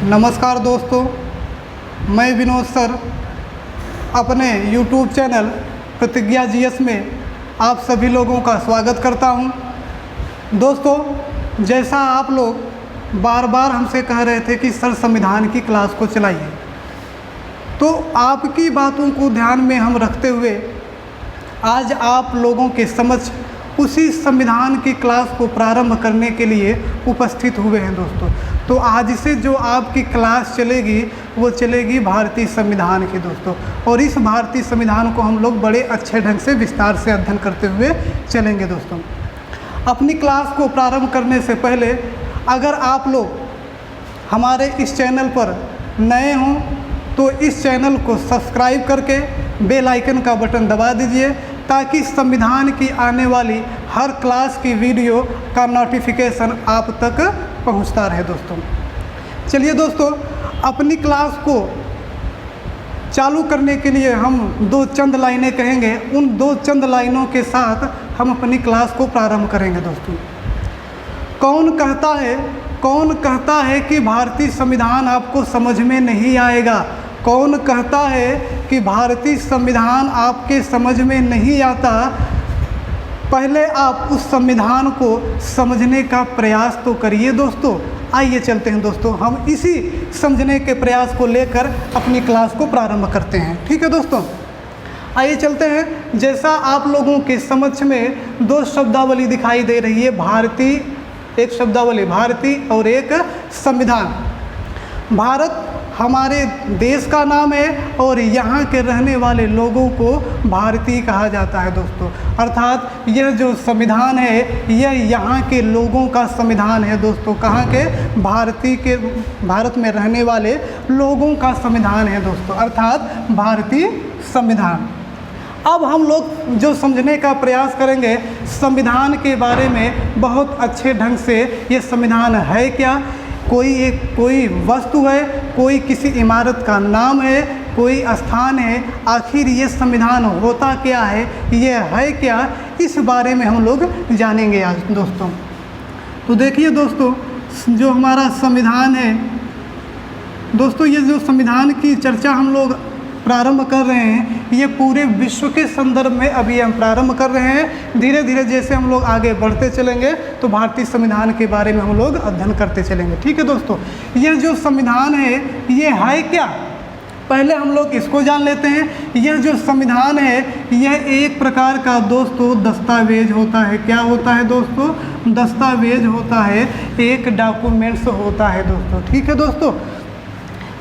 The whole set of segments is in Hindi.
नमस्कार दोस्तों, मैं विनोद सर अपने YouTube चैनल प्रतिज्ञा जीएस में आप सभी लोगों का स्वागत करता हूं। दोस्तों, जैसा आप लोग बार बार हमसे कह रहे थे कि सर संविधान की क्लास को चलाइए, तो आपकी बातों को ध्यान में हम रखते हुए आज आप लोगों के समक्ष उसी संविधान की क्लास को प्रारंभ करने के लिए उपस्थित हुए हैं। दोस्तों, तो आज से जो आपकी क्लास चलेगी वो चलेगी भारतीय संविधान की दोस्तों, और इस भारतीय संविधान को हम लोग बड़े अच्छे ढंग से विस्तार से अध्ययन करते हुए चलेंगे। दोस्तों, अपनी क्लास को प्रारंभ करने से पहले अगर आप लोग हमारे इस चैनल पर नए हों तो इस चैनल को सब्सक्राइब करके बेल आइकन का बटन दबा दीजिए ताकि संविधान की आने वाली हर क्लास की वीडियो का नोटिफिकेशन आप तक पहुंचता रहे। दोस्तों, चलिए दोस्तों, अपनी क्लास को चालू करने के लिए हम दो चंद लाइनें कहेंगे। उन दो चंद लाइनों के साथ हम अपनी क्लास को प्रारंभ करेंगे। दोस्तों, कौन कहता है कि भारतीय संविधान आपको समझ में नहीं आएगा? कौन कहता है कि भारतीय संविधान आपके समझ में नहीं आता? पहले आप उस संविधान को समझने का प्रयास तो करिए। दोस्तों, आइए चलते हैं दोस्तों, हम इसी समझने के प्रयास को लेकर अपनी क्लास को प्रारंभ करते हैं। ठीक है दोस्तों, आइए चलते हैं। जैसा आप लोगों के समक्ष में दो शब्दावली दिखाई दे रही है, भारतीय, एक शब्दावली भारतीय और एक संविधान। भारत हमारे देश का नाम है और यहाँ के रहने वाले लोगों को भारतीय कहा जाता है। दोस्तों, अर्थात यह जो संविधान है यह यहाँ के लोगों का संविधान है। दोस्तों, कहाँ के? भारत में रहने वाले लोगों का संविधान है दोस्तों, अर्थात भारतीय संविधान। अब हम लोग जो समझने का प्रयास करेंगे संविधान के बारे में बहुत अच्छे ढंग से, ये संविधान है क्या, कोई वस्तु है, कोई किसी इमारत का नाम है, कोई स्थान है, आखिर ये संविधान होता क्या है, ये है क्या, इस बारे में हम लोग जानेंगे आज दोस्तों। तो देखिए दोस्तों, जो हमारा संविधान है दोस्तों, ये जो संविधान की चर्चा हम लोग प्रारंभ कर रहे हैं ये पूरे विश्व के संदर्भ में अभी हम प्रारंभ कर रहे हैं। धीरे धीरे जैसे हम लोग आगे बढ़ते चलेंगे तो भारतीय संविधान के बारे में हम लोग अध्ययन करते चलेंगे। ठीक है दोस्तों, यह जो संविधान है ये है क्या, पहले हम लोग इसको जान लेते हैं। यह जो संविधान है यह एक प्रकार का दोस्तों दस्तावेज होता है। क्या होता है दोस्तों? दस्तावेज होता है, एक डॉक्यूमेंट्स होता है दोस्तों। ठीक है दोस्तों,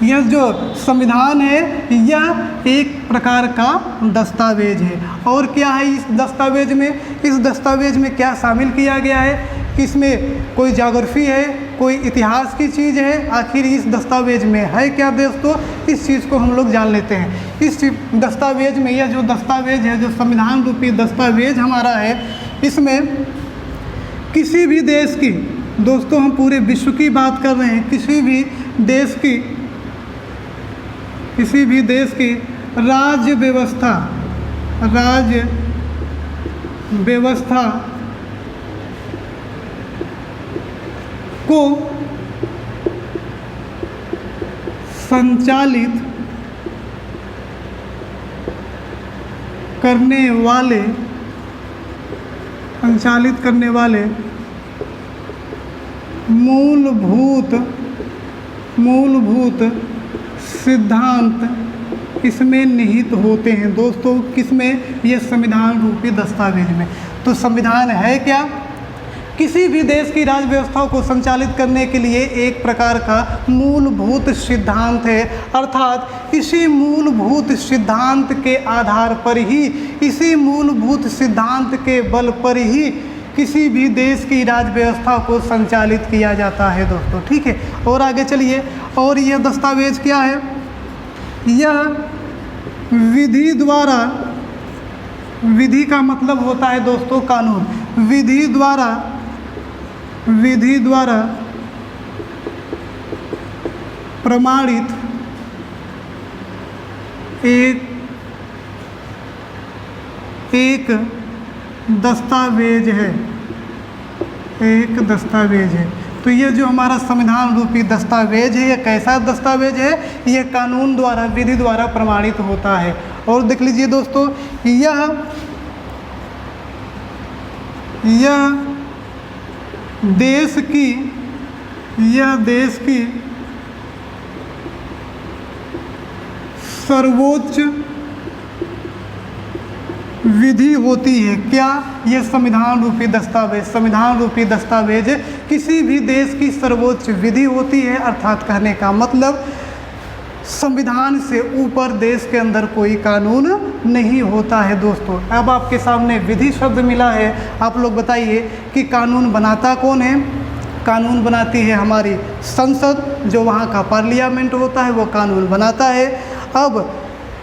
यह जो संविधान है यह एक प्रकार का दस्तावेज है। और क्या है इस दस्तावेज में? इस दस्तावेज में क्या शामिल किया गया है? इसमें कोई ज्योग्राफी है, कोई इतिहास की चीज़ है, आखिर इस दस्तावेज में है क्या दोस्तों? इस चीज़ को हम लोग जान लेते हैं। इस दस्तावेज में, यह जो दस्तावेज है, जो संविधान रूपी दस्तावेज हमारा है, इसमें किसी भी देश की, दोस्तों हम पूरे विश्व की बात कर रहे हैं, किसी भी देश की राज्य व्यवस्था को संचालित करने वाले मूलभूत सिद्धांत इसमें निहित होते हैं। दोस्तों, किसमें? ये संविधान रूपी दस्तावेज में। तो संविधान है क्या? किसी भी देश की राज्य व्यवस्था को संचालित करने के लिए एक प्रकार का मूलभूत सिद्धांत है, अर्थात इसी मूलभूत सिद्धांत के आधार पर ही, इसी मूलभूत सिद्धांत के बल पर ही किसी भी देश की राज्य व्यवस्था को संचालित किया जाता है दोस्तों। ठीक है, और आगे चलिए। और यह दस्तावेज क्या है? यह विधि का मतलब होता है दोस्तों कानून। विधि द्वारा प्रमाणित एक दस्तावेज है। तो ये जो हमारा संविधान रूपी दस्तावेज है, ये कैसा दस्तावेज है? ये कानून द्वारा, विधि द्वारा प्रमाणित होता है। और देख लीजिए दोस्तों, यह देश की सर्वोच्च विधि होती है। क्या? यह संविधान रूपी दस्तावेज किसी भी देश की सर्वोच्च विधि होती है। अर्थात कहने का मतलब संविधान से ऊपर देश के अंदर कोई कानून नहीं होता है दोस्तों। अब आपके सामने विधि शब्द मिला है, आप लोग बताइए कि कानून बनाता कौन है? कानून बनाती है हमारी संसद, जो वहाँ का पार्लियामेंट होता है, वो कानून बनाता है। अब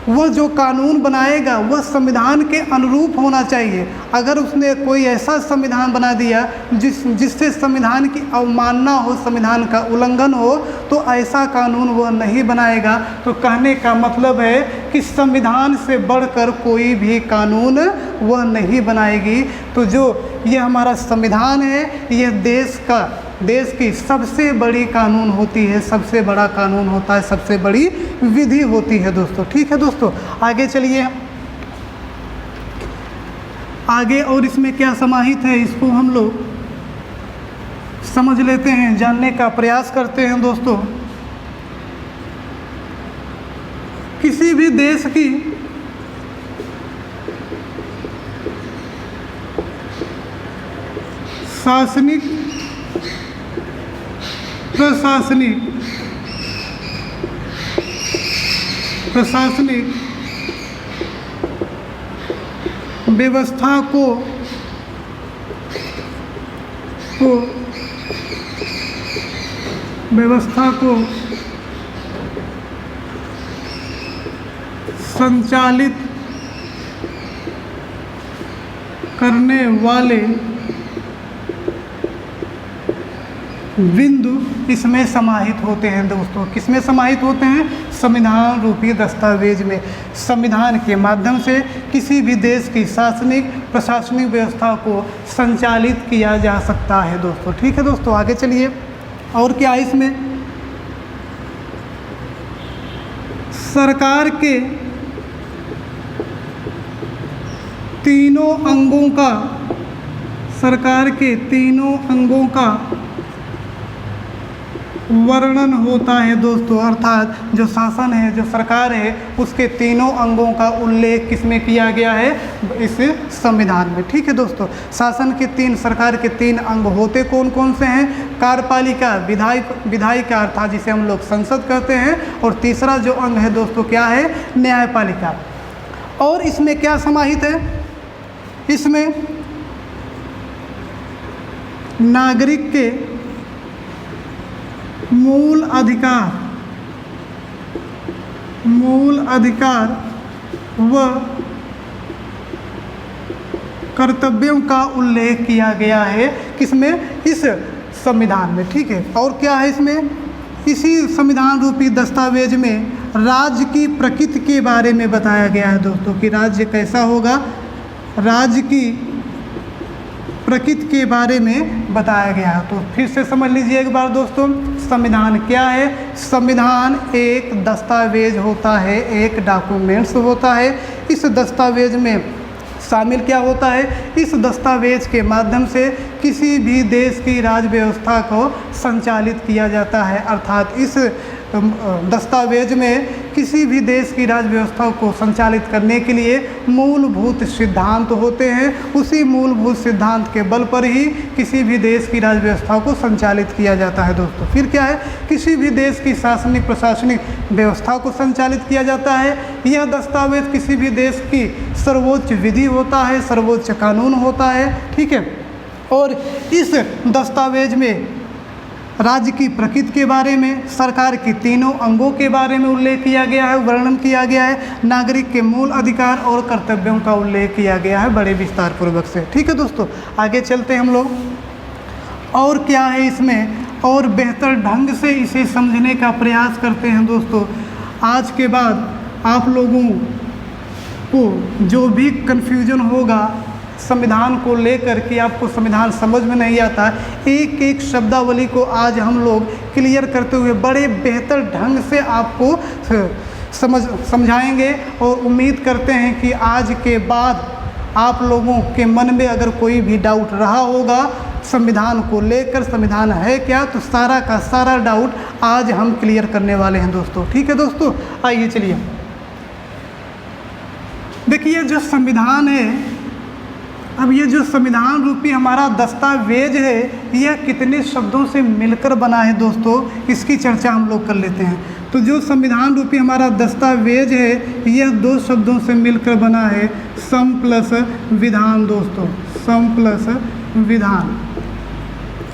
वह जो कानून बनाएगा वह संविधान के अनुरूप होना चाहिए। अगर उसने कोई ऐसा संविधान बना दिया जिससे संविधान की अवमानना हो, संविधान का उल्लंघन हो, तो ऐसा कानून वह नहीं बनाएगा। तो कहने का मतलब है कि संविधान से बढ़कर कोई भी कानून वह नहीं बनाएगी। तो जो यह हमारा संविधान है, यह देश की सबसे बड़ी कानून होती है, सबसे बड़ा कानून होता है, सबसे बड़ी विधि होती है दोस्तों। ठीक है दोस्तों, आगे चलिए आगे। और इसमें क्या समाहित है, इसको हम लोग समझ लेते हैं, जानने का प्रयास करते हैं दोस्तों। किसी भी देश की शासनिक, प्रशासनिक व्यवस्था को संचालित करने वाले बिंदु इसमें समाहित होते हैं दोस्तों। किसमें समाहित होते हैं? संविधान रूपी दस्तावेज में। संविधान के माध्यम से किसी भी देश की शासनिक प्रशासनिक व्यवस्था को संचालित किया जा सकता है दोस्तों। ठीक है दोस्तों, आगे चलिए। और क्या है इसमें? सरकार के तीनों अंगों का वर्णन होता है दोस्तों। अर्थात जो शासन है, जो सरकार है, उसके तीनों अंगों का उल्लेख किसमें किया गया है? इस संविधान में। ठीक है दोस्तों, सरकार के 3 अंग होते कौन कौन से हैं? कार्यपालिका, विधायिका अर्थात जिसे हम लोग संसद कहते हैं, और तीसरा जो अंग है दोस्तों क्या है? न्यायपालिका। और इसमें क्या समाहित है? इसमें नागरिक के मूल अधिकार व कर्तव्यों का उल्लेख किया गया है। किसमें? इस संविधान में। ठीक है, और क्या है इसमें? इसी संविधान रूपी दस्तावेज में राज्य की प्रकृति के बारे में बताया गया है दोस्तों, कि राज्य कैसा होगा। राज्य की प्रकृति के बारे में बताया गया है। तो फिर से समझ लीजिए एक बार दोस्तों, संविधान क्या है? संविधान एक दस्तावेज होता है, एक डॉक्यूमेंट्स होता है। इस दस्तावेज में शामिल क्या होता है? इस दस्तावेज के माध्यम से किसी भी देश की राज्य व्यवस्था को संचालित किया जाता है। अर्थात इस दस्तावेज में किसी भी देश की राज्य व्यवस्था को संचालित करने के लिए मूलभूत सिद्धांत होते हैं। उसी मूलभूत सिद्धांत के बल पर ही किसी भी देश की राज्य व्यवस्था को संचालित किया जाता है दोस्तों। फिर क्या है? किसी भी देश की शासनिक प्रशासनिक व्यवस्था को संचालित किया जाता है। यह दस्तावेज किसी भी देश की सर्वोच्च विधि होता है, सर्वोच्च कानून होता है। ठीक है, और इस दस्तावेज में राज्य की प्रकृति के बारे में, सरकार के तीनों अंगों के बारे में उल्लेख किया गया है, वर्णन किया गया है, नागरिक के मूल अधिकार और कर्तव्यों का उल्लेख किया गया है बड़े विस्तार पूर्वक से। ठीक है दोस्तों, आगे चलते हैं हम लोग। और क्या है इसमें, और बेहतर ढंग से इसे समझने का प्रयास करते हैं दोस्तों। आज के बाद आप लोगों को जो भी कन्फ्यूजन होगा संविधान को लेकर के आपको संविधान समझ में नहीं आता, एक एक शब्दावली को आज हम लोग क्लियर करते हुए बड़े बेहतर ढंग से आपको समझाएंगे और उम्मीद करते हैं कि आज के बाद आप लोगों के मन में अगर कोई भी डाउट रहा होगा संविधान को लेकर, संविधान है क्या, तो सारा का सारा डाउट आज हम क्लियर करने वाले हैं दोस्तों। ठीक है दोस्तों, आइए चलिए देखिए जो संविधान है, अब ये जो संविधान रूपी हमारा दस्तावेज है यह कितने शब्दों से मिलकर बना है दोस्तों, इसकी चर्चा हम लोग कर लेते हैं। तो जो संविधान रूपी हमारा दस्तावेज है यह 2 शब्दों से मिलकर बना है, सम प्लस विधान दोस्तों, सम प्लस विधान।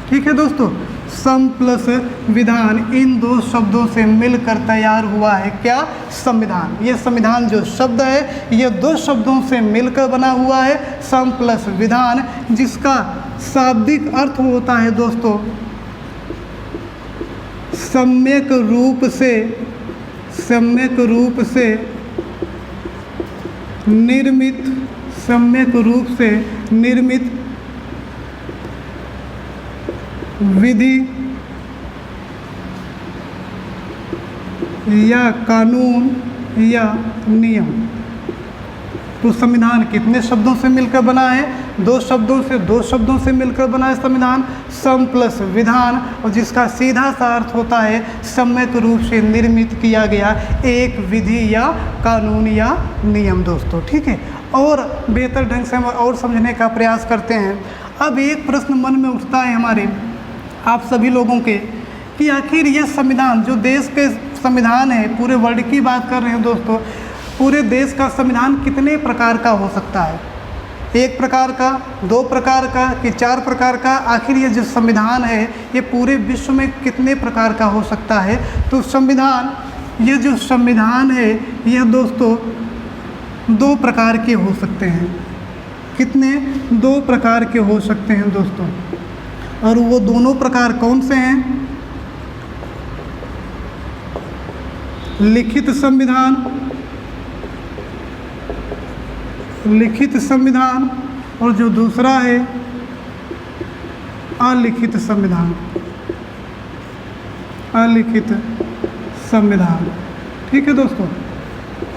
ठीक है दोस्तों, सम प्लस विधान, इन 2 शब्दों से मिलकर तैयार हुआ है क्या, संविधान। ये संविधान जो शब्द है ये 2 शब्दों से मिलकर बना हुआ है, सम प्लस विधान, जिसका शाब्दिक अर्थ होता है दोस्तों सम्यक रूप से निर्मित, सम्यक रूप से निर्मित विधि या कानून या नियम। तो संविधान कितने शब्दों से मिलकर बना है, 2 शब्दों से मिलकर बना है संविधान, सम प्लस विधान, और जिसका सीधा सा अर्थ होता है सम्यक रूप से निर्मित किया गया एक विधि या कानून या नियम दोस्तों। ठीक है, और बेहतर ढंग से हम और समझने का प्रयास करते हैं। अब एक प्रश्न मन में उठता है हमारे आप सभी लोगों के कि आखिर यह संविधान जो देश के संविधान है, पूरे वर्ल्ड की बात कर रहे हैं दोस्तों, पूरे देश का संविधान कितने प्रकार का हो सकता है, 1 प्रकार का, 2 प्रकार का कि 4 प्रकार का, आखिर ये जो संविधान है ये पूरे विश्व में कितने प्रकार का हो सकता है। तो संविधान, ये जो संविधान है यह दोस्तों 2 प्रकार के हो सकते हैं। कितने, 2 प्रकार के हो सकते हैं दोस्तों, और वो दोनों प्रकार कौन से हैं, लिखित संविधान, लिखित संविधान, और जो दूसरा है अलिखित संविधान, अलिखित संविधान। ठीक है दोस्तों,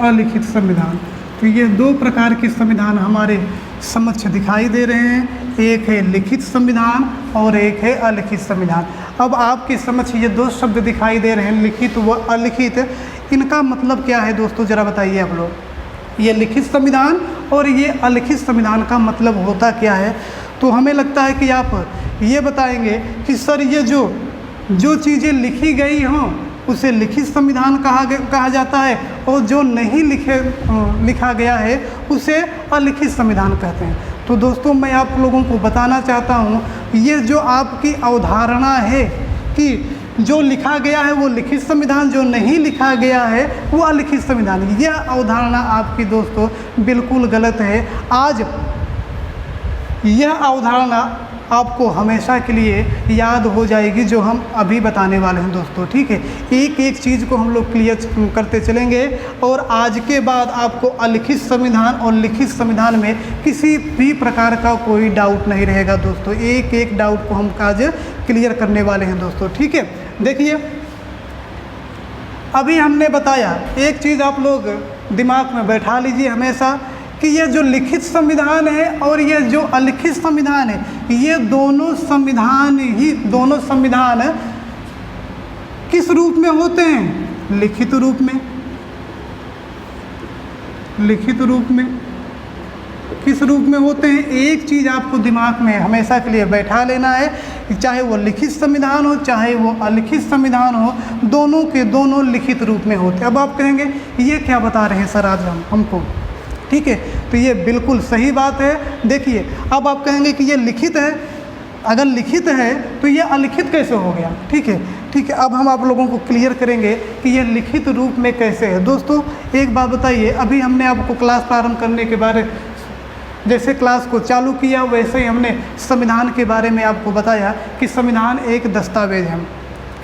अलिखित संविधान। तो ये 2 प्रकार के संविधान हमारे समक्ष दिखाई दे रहे हैं, एक है लिखित संविधान और एक है अलिखित संविधान। अब आपके समक्ष ये 2 शब्द दिखाई दे रहे हैं, लिखित व अलिखित, इनका मतलब क्या है दोस्तों, ज़रा बताइए आप लोग। ये लिखित संविधान और ये अलिखित संविधान का मतलब होता क्या है। तो हमें लगता है कि आप ये बताएंगे कि सर ये जो चीज़ें लिखी गई हों उसे लिखित संविधान कहा जाता है, और जो नहीं लिखा गया है उसे अलिखित संविधान कहते हैं। तो दोस्तों मैं आप लोगों को बताना चाहता हूँ, ये जो आपकी अवधारणा है कि जो लिखा गया है वो लिखित संविधान, जो नहीं लिखा गया है वो अलिखित संविधान, यह अवधारणा आपकी दोस्तों बिल्कुल गलत है। आज यह अवधारणा आपको हमेशा के लिए याद हो जाएगी जो हम अभी बताने वाले हैं दोस्तों। ठीक है, एक एक चीज़ को हम लोग क्लियर करते चलेंगे, और आज के बाद आपको अलिखित संविधान और लिखित संविधान में किसी भी प्रकार का कोई डाउट नहीं रहेगा दोस्तों। एक एक डाउट को हम आज क्लियर करने वाले हैं दोस्तों। ठीक है, देखिए अभी हमने बताया, एक चीज़ आप लोग दिमाग में बैठा लीजिए हमेशा कि ये जो लिखित संविधान है और ये जो अलिखित संविधान है, ये दोनों संविधान किस रूप में होते हैं, लिखित रूप में। लिखित रूप में किस रूप में होते हैं, एक चीज़ आपको दिमाग में हमेशा के लिए बैठा लेना है, चाहे वो लिखित संविधान हो चाहे वो अलिखित संविधान हो, दोनों के दोनों लिखित रूप में होते हैं। अब आप कहेंगे ये क्या बता रहे हैं सर आज हमको, ठीक है, तो ये बिल्कुल सही बात है। देखिए अब आप कहेंगे कि ये लिखित है, अगर लिखित है तो ये अलिखित कैसे हो गया। ठीक है, अब हम आप लोगों को क्लियर करेंगे कि ये लिखित रूप में कैसे है। दोस्तों एक बात बताइए, अभी हमने आपको क्लास प्रारंभ करने के बारे, जैसे क्लास को चालू किया वैसे ही हमने संविधान के बारे में आपको बताया कि संविधान एक दस्तावेज है,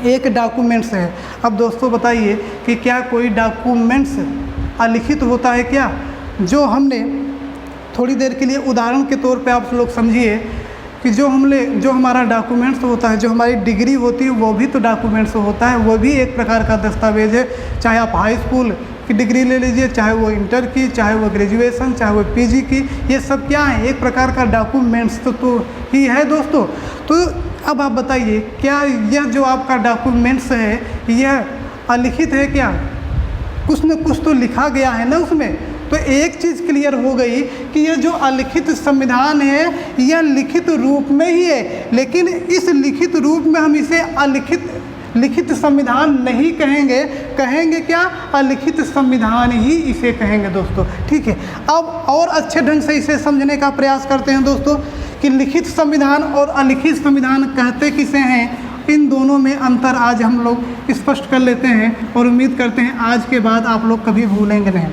एक डॉक्यूमेंट्स है। अब दोस्तों बताइए कि क्या कोई डॉक्यूमेंट्स अलिखित होता है क्या। जो हमने थोड़ी देर के लिए उदाहरण के तौर पे आप लोग समझिए कि जो हमारा डॉक्यूमेंट्स होता है, जो हमारी डिग्री होती है, वो भी तो डॉक्यूमेंट्स होता है, वो भी एक प्रकार का दस्तावेज है। चाहे आप हाई स्कूल की डिग्री ले लीजिए, चाहे वो इंटर की, चाहे वो ग्रेजुएशन, चाहे वो पीजी की, ये सब क्या है, एक प्रकार का डॉक्यूमेंट्स तो ही है दोस्तों। तो अब आप बताइए, क्या यह जो आपका डॉक्यूमेंट्स है यह अलिखित है क्या? कुछ न कुछ तो लिखा गया है ना उसमें। तो एक चीज़ क्लियर हो गई कि यह जो अलिखित संविधान है यह लिखित रूप में ही है, लेकिन इस लिखित रूप में हम इसे लिखित संविधान नहीं कहेंगे। कहेंगे क्या? अलिखित संविधान ही इसे कहेंगे दोस्तों। ठीक है, अब और अच्छे ढंग से इसे समझने का प्रयास करते हैं दोस्तों कि लिखित संविधान और अलिखित संविधान कहते किसे हैं। इन दोनों में अंतर आज हम लोग स्पष्ट कर लेते हैं और उम्मीद करते हैं आज के बाद आप लोग कभी भूलेंगे नहीं।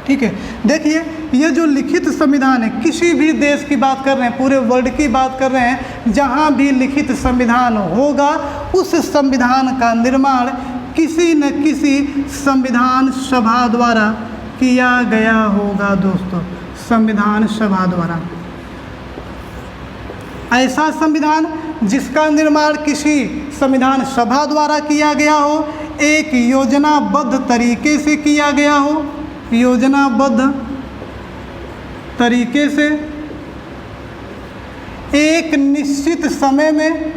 ठीक है, देखिए ये जो लिखित संविधान है, किसी भी देश की बात कर रहे हैं, पूरे वर्ल्ड की बात कर रहे हैं, जहाँ भी लिखित संविधान होगा उस संविधान का निर्माण किसी न किसी संविधान सभा द्वारा किया गया होगा दोस्तों। संविधान सभा द्वारा, ऐसा संविधान जिसका निर्माण किसी संविधान सभा द्वारा किया गया हो, एक योजनाबद्ध तरीके से किया गया हो, योजनाबद्ध तरीके से, एक निश्चित समय में,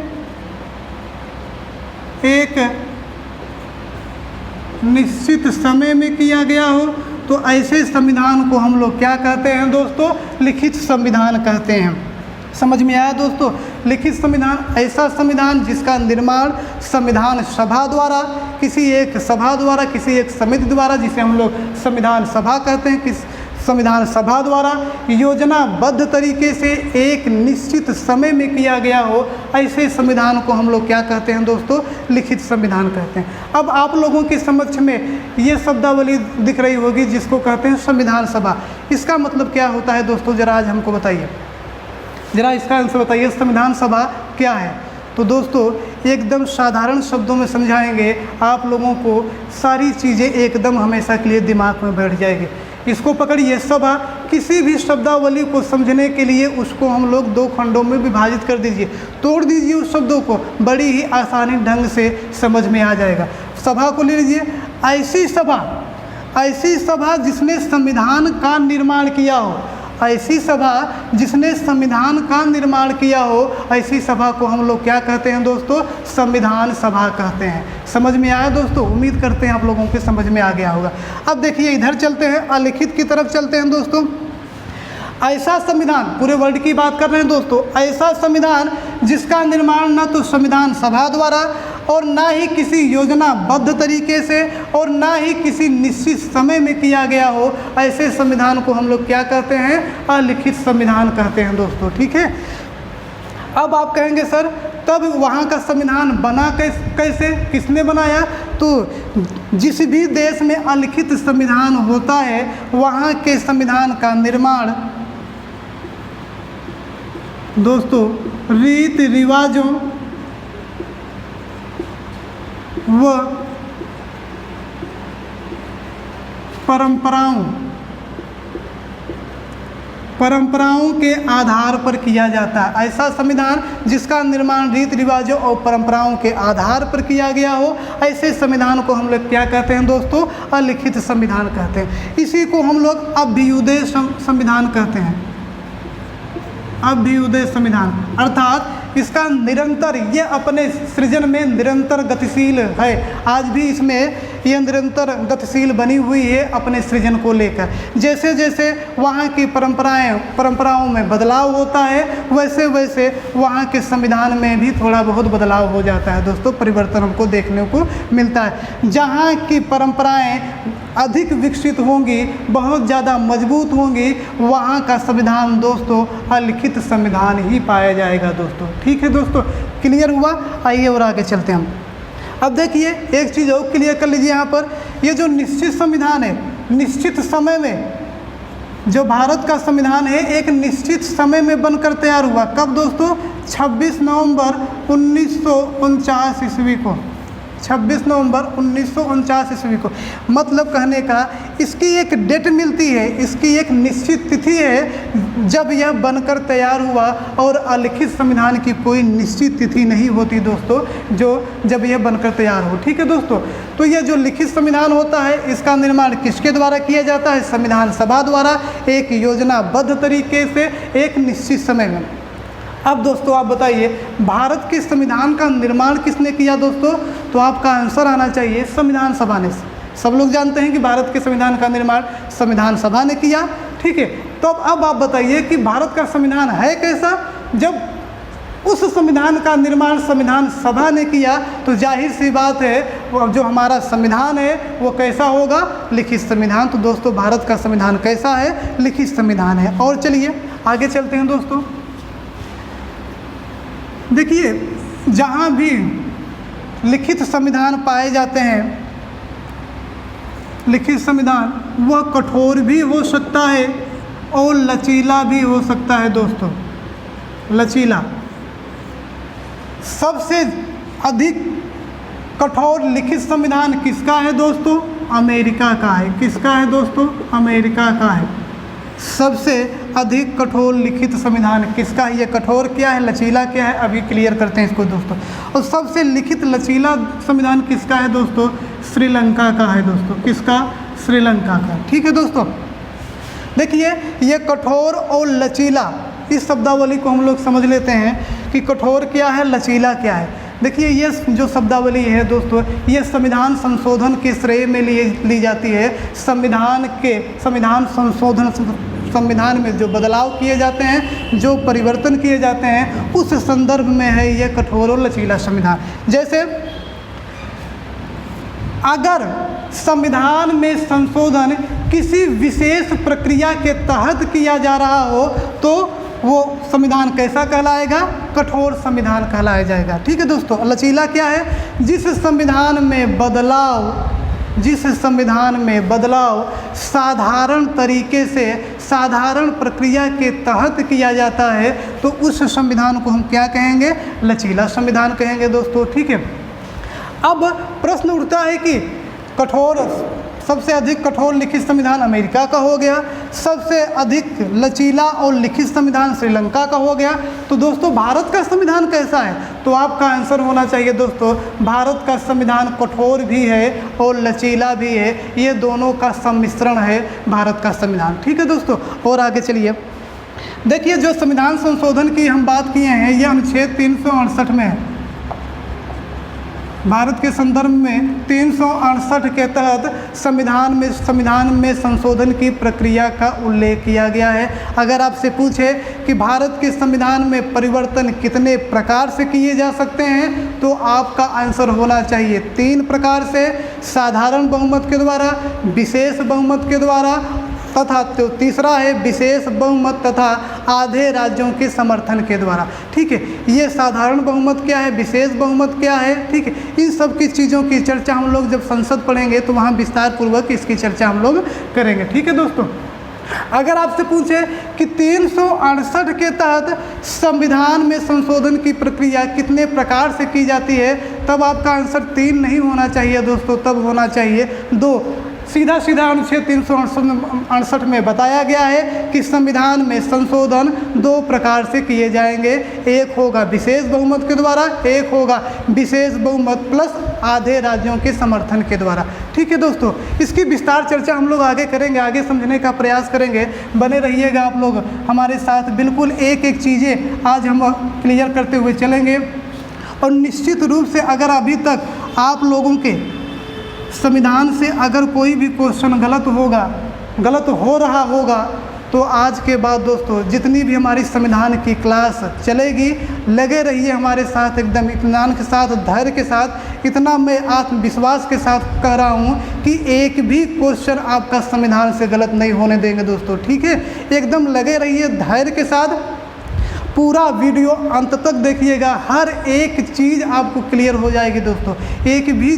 एक निश्चित समय में किया गया हो, तो ऐसे संविधान को हम लोग क्या कहते हैं दोस्तों? लिखित संविधान कहते हैं। समझ में आया दोस्तों? लिखित संविधान ऐसा संविधान जिसका निर्माण संविधान सभा द्वारा, किसी एक सभा द्वारा, किसी एक समिति द्वारा, जिसे हम लोग संविधान सभा कहते हैं, किस संविधान सभा द्वारा योजनाबद्ध तरीके से एक निश्चित समय में किया गया हो, ऐसे संविधान को हम लोग क्या कहते हैं दोस्तों? लिखित संविधान कहते हैं। अब आप लोगों के समक्ष में ये शब्दावली दिख रही होगी जिसको कहते हैं संविधान सभा। इसका मतलब क्या होता है दोस्तों? जरा आज हमको बताइए, जरा इसका आंसर बताइए, संविधान सभा क्या है? तो दोस्तों एकदम साधारण शब्दों में समझाएंगे आप लोगों को, सारी चीज़ें एकदम हमेशा के लिए दिमाग में बैठ जाएगी। इसको पकड़िए, सभा किसी भी शब्दावली को समझने के लिए उसको हम लोग दो खंडों में विभाजित कर दीजिए, तोड़ दीजिए उस शब्दों को, बड़ी ही आसानी ढंग से समझ में आ जाएगा। सभा को ले लीजिए, ऐसी सभा जिसने संविधान का निर्माण किया हो, ऐसी सभा जिसने संविधान का निर्माण किया हो, ऐसी सभा को हम लोग क्या कहते हैं दोस्तों? संविधान सभा कहते हैं। समझ में आया दोस्तों? उम्मीद करते हैं आप लोगों के समझ में आ गया होगा। अब देखिए इधर चलते हैं, अलिखित की तरफ चलते हैं दोस्तों। ऐसा संविधान, पूरे वर्ल्ड की बात कर रहे हैं दोस्तों, ऐसा संविधान जिसका निर्माण न तो संविधान सभा द्वारा और ना ही किसी योजनाबद्ध तरीके से और ना ही किसी निश्चित समय में किया गया हो, ऐसे संविधान को हम लोग क्या कहते हैं? अलिखित संविधान कहते हैं दोस्तों। ठीक है, अब आप कहेंगे सर तब वहाँ का संविधान बना कैसे, किसने बनाया? तो जिस भी देश में अलिखित संविधान होता है वहाँ के संविधान का निर्माण दोस्तों रीति रिवाजों व परंपराओं के आधार पर किया जाता है। ऐसा संविधान जिसका निर्माण रीति रिवाजों और परंपराओं के आधार पर किया गया हो, ऐसे संविधान को हम लोग क्या कहते हैं दोस्तों? अलिखित संविधान कहते हैं। इसी को हम लोग अभ्युदय संविधान कहते हैं। अभ्युदय संविधान अर्थात इसका निरंतर, ये अपने सृजन में निरंतर गतिशील है। आज भी इसमें यह निरंतर गतिशील बनी हुई है अपने सृजन को लेकर। जैसे जैसे वहाँ की परंपराओं में बदलाव होता है, वैसे वैसे वहाँ के संविधान में भी थोड़ा बहुत बदलाव हो जाता है दोस्तों, परिवर्तन हमको देखने को मिलता है। जहाँ की परंपराएं अधिक विकसित होंगी, बहुत ज़्यादा मजबूत होंगी, वहाँ का संविधान दोस्तों अलिखित संविधान ही पाया जाएगा दोस्तों। ठीक है दोस्तों, क्लियर हुआ? आइए और आगे चलते हैं हम। अब देखिए एक चीज़ और क्लियर कर लीजिए यहाँ पर, ये जो निश्चित संविधान है, निश्चित समय में जो भारत का संविधान है एक निश्चित समय में बनकर तैयार हुआ। कब दोस्तों? 26 नवंबर 1949 ईस्वी को। 26 नवंबर 1949 ईस्वी को। मतलब कहने का इसकी एक डेट मिलती है, इसकी एक निश्चित तिथि है जब यह बनकर तैयार हुआ, और अलिखित संविधान की कोई निश्चित तिथि नहीं होती दोस्तों, जो जब यह बनकर तैयार हो। ठीक है दोस्तों, तो यह जो लिखित संविधान होता है इसका निर्माण किसके द्वारा किया जाता है? संविधान सभा द्वारा, एक योजनाबद्ध तरीके से, एक निश्चित समय में। अब दोस्तों आप बताइए, भारत के संविधान का निर्माण किसने किया दोस्तों? तो आपका आंसर आना चाहिए संविधान सभा ने। सब लोग जानते हैं कि भारत के संविधान का निर्माण संविधान सभा ने किया। ठीक है, तो अब आप बताइए कि भारत का संविधान है कैसा? जब उस संविधान का निर्माण संविधान सभा ने किया तो जाहिर सी बात है वो जो हमारा संविधान है वो कैसा होगा? लिखित संविधान। तो दोस्तों भारत का संविधान कैसा है? लिखित संविधान है। और चलिए आगे चलते हैं दोस्तों। देखिए, जहाँ भी लिखित संविधान पाए जाते हैं, लिखित संविधान वह कठोर भी हो सकता है और लचीला भी हो सकता है दोस्तों। लचीला, सबसे अधिक कठोर लिखित संविधान किसका है दोस्तों? अमेरिका का है। किसका है दोस्तों? अमेरिका का है। सबसे अधिक कठोर लिखित संविधान किसका है? ये कठोर क्या है, लचीला क्या है, अभी क्लियर करते हैं इसको दोस्तों। और सबसे लिखित लचीला संविधान किसका है दोस्तों? श्रीलंका का है दोस्तों। किसका? श्रीलंका का। ठीक है दोस्तों, देखिए ये कठोर और लचीला, इस शब्दावली को हम लोग समझ लेते हैं कि कठोर क्या है, लचीला क्या है। देखिए ये जो शब्दावली है दोस्तों, ये संविधान संशोधन के श्रेय में ली जाती है। संविधान संशोधन, संविधान में जो बदलाव किए जाते हैं, जो परिवर्तन किए जाते हैं, उस संदर्भ में है ये कठोर और लचीला संविधान। जैसे अगर संविधान में संशोधन किसी विशेष प्रक्रिया के तहत किया जा रहा हो तो वो संविधान कैसा कहलाएगा? कठोर संविधान कहलाया जाएगा। ठीक है दोस्तों, लचीला क्या है? जिस संविधान में बदलाव साधारण तरीके से, साधारण प्रक्रिया के तहत किया जाता है तो उस संविधान को हम क्या कहेंगे? लचीला संविधान कहेंगे दोस्तों। ठीक है, अब प्रश्न उठता है कि सबसे अधिक कठोर लिखित संविधान अमेरिका का हो गया, सबसे अधिक लचीला और लिखित संविधान श्रीलंका का हो गया। तो दोस्तों भारत का संविधान कैसा है? तो आपका आंसर होना चाहिए दोस्तों, भारत का संविधान कठोर भी है और लचीला भी है, ये दोनों का सम्मिश्रण है भारत का संविधान। ठीक है दोस्तों, और आगे चलिए। देखिए जो संविधान संशोधन की हम बात किए हैं, ये अनुच्छेद 368 में है। भारत के संदर्भ में 368 के तहत संविधान में संशोधन की प्रक्रिया का उल्लेख किया गया है। अगर आपसे पूछे कि भारत के संविधान में परिवर्तन कितने प्रकार से किए जा सकते हैं तो आपका आंसर होना चाहिए 3 प्रकार से, साधारण बहुमत के द्वारा, विशेष बहुमत के द्वारा तथा तो तीसरा है विशेष बहुमत तथा आधे राज्यों के समर्थन के द्वारा। ठीक है, ये साधारण बहुमत क्या है, विशेष बहुमत क्या है, ठीक है, इन सब की चीज़ों की चर्चा हम लोग जब संसद पढ़ेंगे तो वहाँ विस्तार पूर्वक इसकी चर्चा हम लोग करेंगे। ठीक है दोस्तों, अगर आपसे पूछे कि 368 के तहत संविधान में संशोधन की प्रक्रिया कितने प्रकार से की जाती है, तब आपका आंसर 3 नहीं होना चाहिए दोस्तों, तब होना चाहिए 2। सीधा अनुच्छेद 368 में बताया गया है कि संविधान में संशोधन 2 प्रकार से किए जाएंगे, एक होगा विशेष बहुमत के द्वारा, एक होगा विशेष बहुमत प्लस आधे राज्यों के समर्थन के द्वारा। ठीक है दोस्तों, इसकी विस्तार चर्चा हम लोग आगे करेंगे, आगे समझने का प्रयास करेंगे। बने रहिएगा आप लोग हमारे साथ, बिल्कुल एक एक चीज़ें आज हम क्लियर करते हुए चलेंगे। और निश्चित रूप से अगर अभी तक आप लोगों के संविधान से अगर कोई भी क्वेश्चन गलत हो रहा होगा तो आज के बाद दोस्तों जितनी भी हमारी संविधान की क्लास चलेगी, लगे रहिए हमारे साथ, एकदम इत्मीनान के साथ, धैर्य के साथ। इतना मैं आत्मविश्वास के साथ कह रहा हूँ कि एक भी क्वेश्चन आपका संविधान से गलत नहीं होने देंगे दोस्तों। ठीक है, एकदम लगे रहिए धैर्य के साथ, पूरा वीडियो अंत तक देखिएगा, हर एक चीज़ आपको क्लियर हो जाएगी दोस्तों। एक भी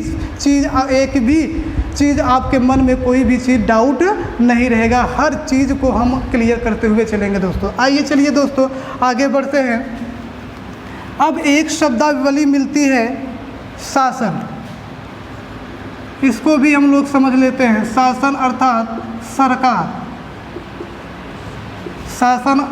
चीज़ आपके मन में कोई भी चीज़ डाउट नहीं रहेगा, हर चीज़ को हम क्लियर करते हुए चलेंगे दोस्तों। आइए चलिए दोस्तों आगे बढ़ते हैं। अब एक शब्दावली मिलती है शासन। इसको भी हम लोग समझ लेते हैं। शासन अर्थात सरकार। शासन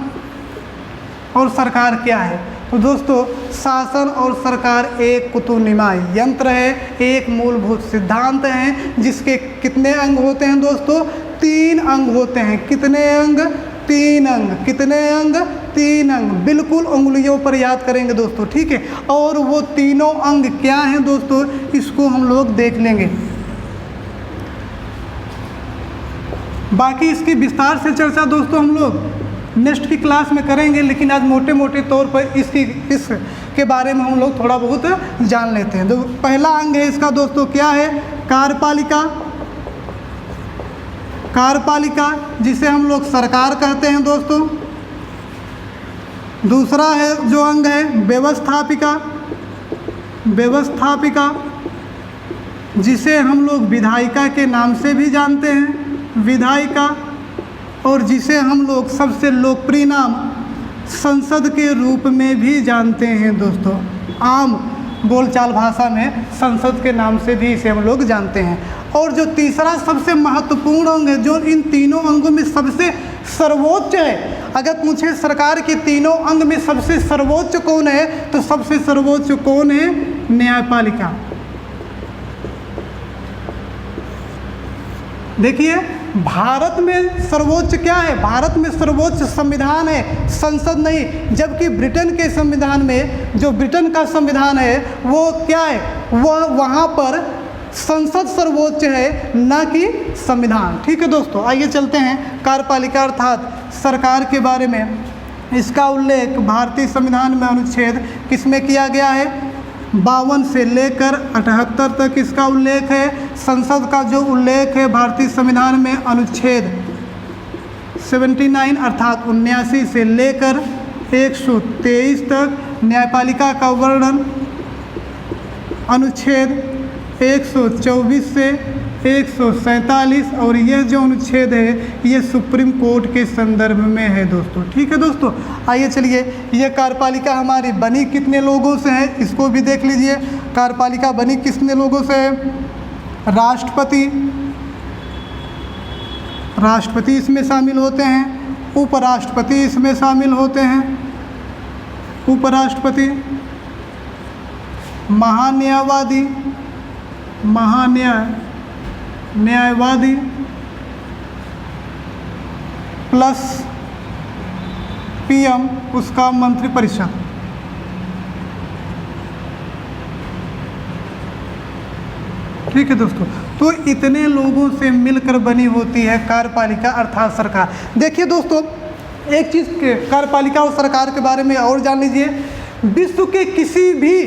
और सरकार क्या है? तो दोस्तों शासन और सरकार एक कुतुबनुमा यंत्र है, एक मूलभूत सिद्धांत है जिसके कितने अंग होते हैं दोस्तों? 3 अंग होते हैं। कितने अंग? 3 अंग। कितने अंग? 3 अंग। बिल्कुल उंगलियों पर याद करेंगे दोस्तों, ठीक है। और वो तीनों अंग क्या हैं दोस्तों, इसको हम लोग देख लेंगे। बाकी इसकी विस्तार से चर्चा दोस्तों हम लोग नेक्स्ट की क्लास में करेंगे, लेकिन आज मोटे मोटे तौर पर इसके बारे में हम लोग थोड़ा बहुत जान लेते हैं। तो पहला अंग है इसका दोस्तों क्या है? कार्यपालिका। कार्यपालिका जिसे हम लोग सरकार कहते हैं दोस्तों। दूसरा है जो अंग है व्यवस्थापिका। व्यवस्थापिका जिसे हम लोग विधायिका के नाम से भी जानते हैं, विधायिका। और जिसे हम लोग सबसे लोकप्रिय नाम संसद के रूप में भी जानते हैं दोस्तों। आम बोलचाल भाषा में संसद के नाम से भी इसे हम लोग जानते हैं। और जो तीसरा सबसे महत्वपूर्ण अंग है, जो इन तीनों अंगों में सबसे सर्वोच्च है, अगर पूछे सरकार के तीनों अंग में सबसे सर्वोच्च कौन है, तो सबसे सर्वोच्च कौन है? न्यायपालिका। देखिए भारत में सर्वोच्च क्या है? भारत में सर्वोच्च संविधान है, संसद नहीं। जबकि ब्रिटेन के संविधान में, जो ब्रिटेन का संविधान है वो क्या है? वह वहाँ पर संसद सर्वोच्च है, न कि संविधान। ठीक है दोस्तों, आइए चलते हैं कार्यपालिका अर्थात सरकार के बारे में। इसका उल्लेख भारतीय संविधान में अनुच्छेद किसमें किया गया है? 52 से लेकर 78 तक इसका उल्लेख है। संसद का जो उल्लेख है भारतीय संविधान में अनुच्छेद 79 अर्थात 79 से लेकर 123 तक। न्यायपालिका का वर्णन अनुच्छेद 124 से 147। और यह जो अनुच्छेद है ये सुप्रीम कोर्ट के संदर्भ में है दोस्तों। ठीक है दोस्तों, आइए चलिए, यह कार्यपालिका हमारी बनी कितने लोगों से है इसको भी देख लीजिए। कार्यपालिका बनी कितने लोगों से है? राष्ट्रपति, राष्ट्रपति इसमें शामिल होते हैं। उपराष्ट्रपति इसमें शामिल होते हैं। उपराष्ट्रपति, महान्यायवादी, न्यायवादी प्लस पीएम उसका मंत्रिपरिषद। ठीक है दोस्तों, तो इतने लोगों से मिलकर बनी होती है कार्यपालिका अर्थात सरकार। देखिए दोस्तों एक चीज़ कार्यपालिका और सरकार के बारे में और जान लीजिए। विश्व के किसी भी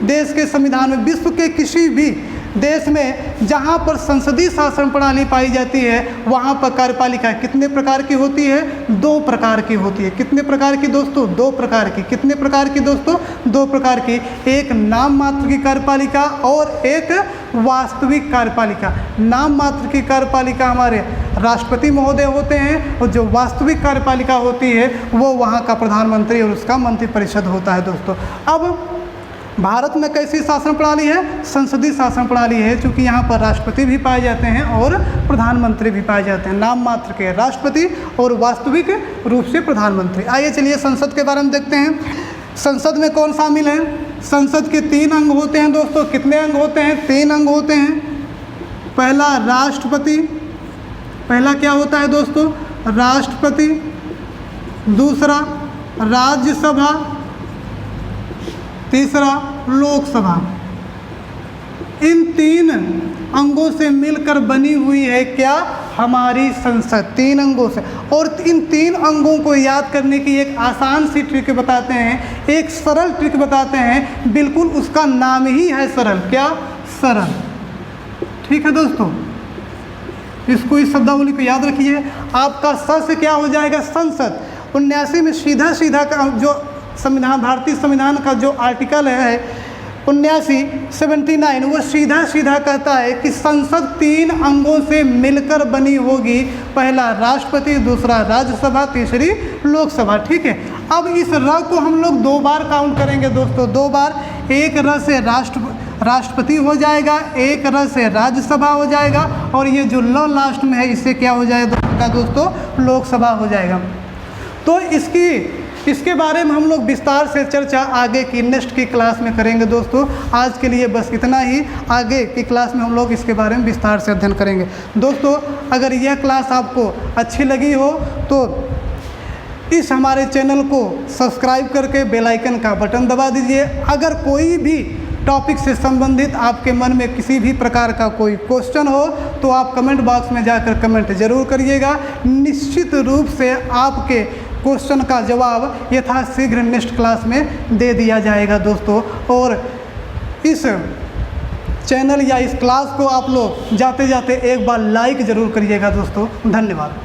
देश के संविधान में, विश्व के किसी भी देश में जहाँ पर संसदीय शासन प्रणाली पाई जाती है वहाँ पर कार्यपालिका कितने प्रकार की होती है? 2 प्रकार की होती है। कितने प्रकार की दोस्तों? 2 प्रकार की। कितने प्रकार की दोस्तों? 2 प्रकार की। एक नाम मात्र की कार्यपालिका और एक वास्तविक कार्यपालिका। नाम मात्र की कार्यपालिका हमारे राष्ट्रपति महोदय होते हैं, और जो वास्तविक कार्यपालिका होती है वो वहाँ का प्रधानमंत्री और उसका मंत्रिपरिषद होता है दोस्तों। अब भारत में कैसी शासन प्रणाली है? संसदीय शासन प्रणाली है, क्योंकि यहाँ पर राष्ट्रपति भी पाए जाते हैं और प्रधानमंत्री भी पाए जाते हैं। नाम मात्र के राष्ट्रपति और वास्तविक रूप से प्रधानमंत्री। आइए चलिए संसद के बारे में देखते हैं। संसद में कौन शामिल है? संसद के 3 अंग होते हैं दोस्तों। कितने अंग होते हैं? 3 अंग होते हैं। पहला राष्ट्रपति, पहला क्या होता है दोस्तों? राष्ट्रपति। दूसरा राज्यसभा, तीसरा लोकसभा। इन 3 अंगों से मिलकर बनी हुई है क्या? हमारी संसद। 3 अंगों से। और इन 3 अंगों को याद करने की एक आसान सी ट्रिक बताते हैं, एक सरल ट्रिक बताते हैं। बिल्कुल उसका नाम ही है सरल। क्या? सरल। ठीक है दोस्तों, इसको इस शब्दावली को याद रखिए। आपका स से क्या हो जाएगा? संसद। 79 में सीधा सीधा का जो संविधान, भारतीय संविधान का जो आर्टिकल है 79 वो सीधा सीधा कहता है कि संसद 3 अंगों से मिलकर बनी होगी। पहला राष्ट्रपति, दूसरा राज्यसभा, तीसरी लोकसभा। ठीक है, अब इस र को हम लोग 2 बार काउंट करेंगे दोस्तों, 2 बार। एक र से राष्ट्रपति हो जाएगा, एक रस से राज्यसभा हो जाएगा, और ये जो ल लास्ट में है इससे क्या हो जाएगा दोस्तों, लोकसभा हो जाएगा। तो इसके बारे में हम लोग विस्तार से चर्चा आगे की नेक्स्ट की क्लास में करेंगे दोस्तों। आज के लिए बस इतना ही, आगे की क्लास में हम लोग इसके बारे में विस्तार से अध्ययन करेंगे। दोस्तों अगर यह क्लास आपको अच्छी लगी हो तो इस हमारे चैनल को सब्सक्राइब करके बेल आइकन का बटन दबा दीजिए। अगर कोई भी टॉपिक से संबंधित आपके मन में किसी भी प्रकार का कोई क्वेश्चन हो तो आप कमेंट बॉक्स में जाकर कमेंट जरूर करिएगा। निश्चित रूप से आपके क्वेश्चन का जवाब यथाशीघ्र नेक्स्ट क्लास में दे दिया जाएगा दोस्तों। और इस चैनल या इस क्लास को आप लोग जाते जाते एक बार लाइक ज़रूर करिएगा दोस्तों। धन्यवाद।